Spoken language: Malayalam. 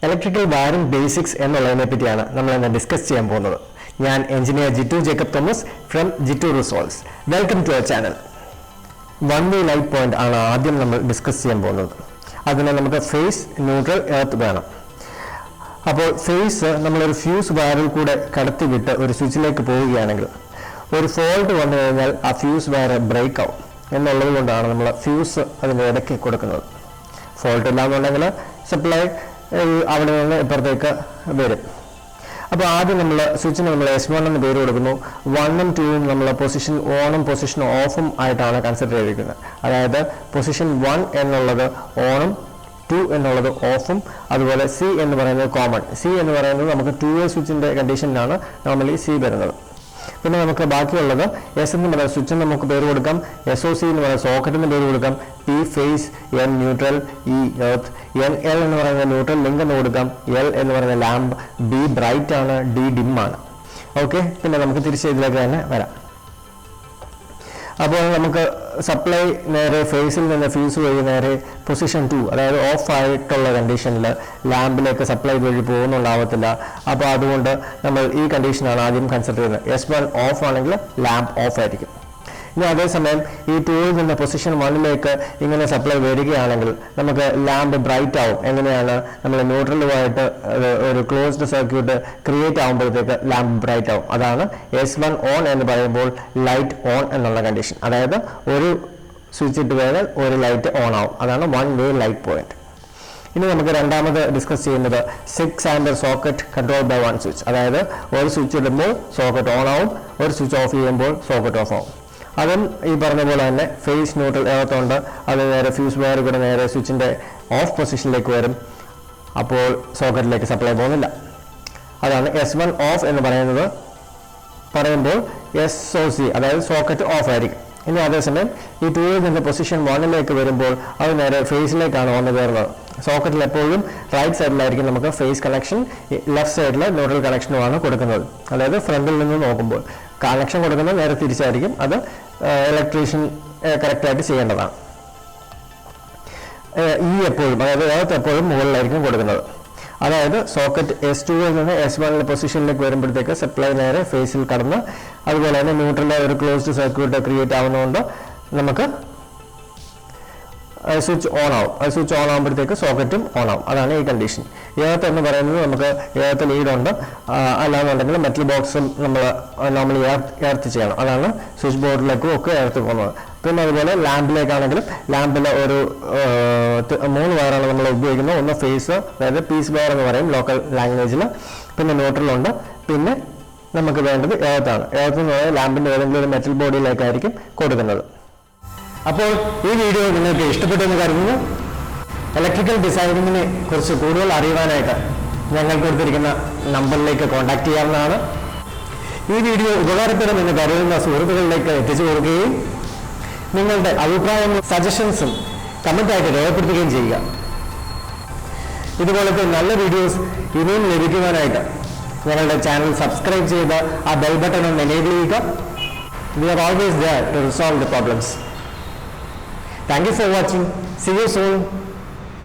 Electrical wiring basics എന്നുള്ളതിനെ പറ്റിയാണ് നമ്മൾ ഇന്ന് ഡിസ്കസ് ചെയ്യാൻ പോകുന്നത്. ഞാൻ engineer Jittu Jacob Thomas from Jittu resolves. Welcome to our channel. One way light point ആണ് ആദ്യം നമ്മൾ ഡിസ്കസ് ചെയ്യാൻ പോകുന്നത്. അതിന് നമുക്ക് ഫേസ്, ന്യൂട്രൽ, എർത്ത് വേണം. അപ്പോൾ ഫേസ് നമ്മളൊരു ഫ്യൂസ് വയറിൽ കൂടെ കടത്തിവിട്ട് ഒരു സ്വിച്ചിലേക്ക് പോവുകയാണെങ്കിൽ ഒരു ഫോൾട്ട് വന്നു കഴിഞ്ഞാൽ ആ ഫ്യൂസ് വയർ ബ്രേക്ക് ആവും എന്നുള്ളത് കൊണ്ടാണ് നമ്മൾ ഫ്യൂസ് അതിൻ്റെ ഇടയ്ക്ക് കൊടുക്കുന്നത്. ഫോൾട്ട് ഇല്ലാന്നുണ്ടെങ്കിൽ സപ്ലൈ അവിടെ നിന്ന് ഇപ്പുറത്തേക്ക് വരും. അപ്പോൾ ആദ്യം നമ്മൾ സ്വിച്ചിന് നമ്മൾ S1 എന്ന് പേര് കൊടുക്കുന്നു. 1ഉം 2ഉം നമ്മൾ പൊസിഷൻ ഓണും പൊസിഷൻ ഓഫും ആയിട്ടാണ് കൺസിഡർ ചെയ്തിരിക്കുന്നത്. അതായത് പൊസിഷൻ 1 എന്നുള്ളത് ഓണും 2 എന്നുള്ളത് ഓഫും, അതുപോലെ C എന്ന് പറയുന്നത് കോമൺ. C എന്ന് പറയുന്നത് നമുക്ക് 2A സ്വിച്ചിൻ്റെ കണ്ടീഷനിലാണ് നോർമലി C വരുന്നത്. പിന്നെ നമുക്ക് ബാക്കിയുള്ളത് S എന്ന് പറയുന്ന സ്വിച്ചിന് നമുക്ക് പേര് കൊടുക്കാം, SOC എന്ന് പറയുന്ന സോക്കറ്റിന് പേര് കൊടുക്കാം, P phase, N neutral, E earth, NL എന്ന് പറയുന്ന ന്യൂട്രൽ ലിങ്ക് എന്ന് കൊടുക്കാം, L എന്ന് പറയുന്ന ലാമ്പ്, B ബ്രൈറ്റ് ആണ്, D ഡിം ആണ്. ഓക്കെ, പിന്നെ നമുക്ക് തിരിച്ച് ഇതിലേക്ക് തന്നെ വരാം. അപ്പോൾ നമുക്ക് സപ്ലൈ നേരെ ഫേസിൽ നിന്ന് ഫ്യൂസ് വഴി നേരെ പൊസിഷൻ 2, അതായത് ഓഫ് ആയിട്ടുള്ള കണ്ടീഷനിൽ ലാമ്പിലേക്ക് സപ്ലൈ വഴി പോകുന്നുണ്ടാവത്തില്ല. അപ്പോൾ അതുകൊണ്ട് നമ്മൾ ഈ കണ്ടീഷനാണ് ആദ്യം കൺസിഡർ ചെയ്യുന്നത്. S1 ഓഫ് ആണെങ്കിൽ ലാമ്പ് ഓഫ് ആയിരിക്കും. ഇനി അതേസമയം ഈ 2ൽ നിന്ന് പൊസിഷൻ 1ലേക്ക് ഇങ്ങനെ സപ്ലൈ വരികയാണെങ്കിൽ നമുക്ക് ലാമ്പ് ബ്രൈറ്റ് ആവും. എങ്ങനെയാണ്? നമ്മൾ ന്യൂട്രലുമായിട്ട് ഒരു ക്ലോസ്ഡ് സർക്യൂട്ട് ക്രിയേറ്റ് ആകുമ്പോഴത്തേക്ക് ലാമ്പ് ബ്രൈറ്റ് ആവും. അതാണ് S1 ഓൺ എന്ന് പറയുമ്പോൾ ലൈറ്റ് ഓൺ എന്നുള്ള കണ്ടീഷൻ. അതായത് ഒരു സ്വിച്ച് ഇട്ട് കഴിഞ്ഞാൽ ഒരു ലൈറ്റ് ഓൺ ആവും. അതാണ് വൺ വേ ലൈറ്റ് പോയിന്റ്. ഇനി നമുക്ക് രണ്ടാമത് ഡിസ്കസ് ചെയ്യുന്നത് 6 ampere socket control by one switch. അതായത് ഒരു സ്വിച്ച് ഇടുമ്പോൾ സോക്കറ്റ് ഓൺ ആവും, ഒരു സ്വിച്ച് ഓഫ് ചെയ്യുമ്പോൾ സോക്കറ്റ് ഓഫ് ആവും. അതും ഈ പറഞ്ഞ പോലെ തന്നെ ഫേസ്, ന്യൂട്രൽ, എർത്ത് ഉണ്ട്. അത് നേരെ ഫ്യൂസ് വയർ കൂടെ നേരെ സ്വിച്ചിൻ്റെ ഓഫ് പൊസിഷനിലേക്ക് വരും. അപ്പോൾ സോക്കറ്റിലേക്ക് സപ്ലൈ പോകുന്നില്ല. അതാണ് S1 ഓഫ് എന്ന് പറയുമ്പോൾ SOC, അതായത് സോക്കറ്റ് ഓഫ് ആയിരിക്കും. ഇനി അതേസമയം ഈ 2ൽ നിന്ന് പൊസിഷൻ 1ലേക്ക് വരുമ്പോൾ അത് നേരെ ഫേസിലേക്കാണ് വന്നു കയറുന്നത്. സോക്കറ്റിൽ എപ്പോഴും റൈറ്റ് സൈഡിലായിരിക്കും നമുക്ക് ഫേസ് കണക്ഷൻ, ലെഫ്റ്റ് സൈഡിൽ ന്യൂട്രൽ കണക്ഷനുമാണ് കൊടുക്കുന്നത്. അതായത് ഫ്രണ്ടിൽ നിന്ന് നോക്കുമ്പോൾ കണക്ഷൻ കൊടുക്കുന്നത് നേരെ തിരിച്ചായിരിക്കും. അത് ഇലക്ട്രീഷ്യൻ കറക്റ്റായിട്ട് ചെയ്യേണ്ടതാണ്. ഈ എപ്പോഴും, അതായത് എർത്ത് എപ്പോഴും മുകളിലായിരിക്കും കൊടുക്കുന്നത്. അതായത് സോക്കറ്റ് S2ൽ നിന്ന് S1 പൊസിഷനിലേക്ക് വരുമ്പോഴത്തേക്ക് സപ്ലൈ നേരെ ഫേസിൽ കടന്ന്, അതുപോലെ തന്നെ ന്യൂട്രലിലെ ഒരു ക്ലോസ്ഡ് സർക്യൂട്ട് ക്രിയേറ്റ് ആവുന്നതുകൊണ്ട് നമുക്ക് സ്വിച്ച് ഓൺ ആവും. സ്വിച്ച് ഓൺ ആകുമ്പോഴത്തേക്ക് സോക്കറ്റും ഓൺ ആവും. അതാണ് ഈ കണ്ടീഷൻ. എർത്ത് എന്ന് പറയുന്നത് നമുക്ക് എർത്ത് ലീഡുണ്ട്, അല്ലാന്നുണ്ടെങ്കിൽ മെറ്റൽ ബോക്സും നമ്മൾ നോർമലി എർത്ത് ചെയ്യണം. അതാണ് സ്വിച്ച് ബോർഡിലേക്കും ഒക്കെ എർത്ത് പോകുന്നത്. പിന്നെ അതുപോലെ ലാമ്പിലേക്കാണെങ്കിലും ലാമ്പിൽ ഒരു 3 വയറാണ് നമ്മൾ ഉപയോഗിക്കുന്നത്. ഒന്ന് ഫേസ്, അതായത് പീസ് വയർ എന്ന് പറയും ലോക്കൽ ലാംഗ്വേജിൽ. പിന്നെ ന്യൂട്രലുണ്ട്. പിന്നെ നമുക്ക് വേണ്ടത് എർത്താണ്. എർത്ത് എന്ന് പറയുന്നത് ലാമ്പിൻ്റെ ഏതെങ്കിലും ഒരു മെറ്റൽ ബോഡിയിലേക്കായിരിക്കും കൊടുക്കുന്നത്. അപ്പോൾ ഈ വീഡിയോ നിങ്ങൾക്ക് ഇഷ്ടപ്പെട്ടു എന്ന് കരുതുന്നു. ഇലക്ട്രിക്കൽ ഡിസൈനിങ്ങിനെ കുറിച്ച് കൂടുതൽ അറിയുവാനായിട്ട് ഞങ്ങൾ കൊടുത്തിരിക്കുന്ന നമ്പറിലേക്ക് കോൺടാക്ട് ചെയ്യാവുന്നതാണ്. ഈ വീഡിയോ ഉപകാരപ്പെടുമെന്ന് കരുതുന്ന സുഹൃത്തുക്കളിലേക്ക് എത്തിച്ചു കൊടുക്കുകയും നിങ്ങളുടെ അഭിപ്രായങ്ങളും സജഷൻസും കമൻ്റായിട്ട് രേഖപ്പെടുത്തുകയും ചെയ്യുക. ഇതുപോലത്തെ നല്ല വീഡിയോസ് ഇനിയും ലഭിക്കുവാനായിട്ട് ഞങ്ങളുടെ ചാനൽ സബ്സ്ക്രൈബ് ചെയ്ത് ആ ബെൽ ബട്ടൺ ഒന്ന് എനേബിൾ ചെയ്യുക. We are always there to resolve the problems. Thank you for watching. See you soon.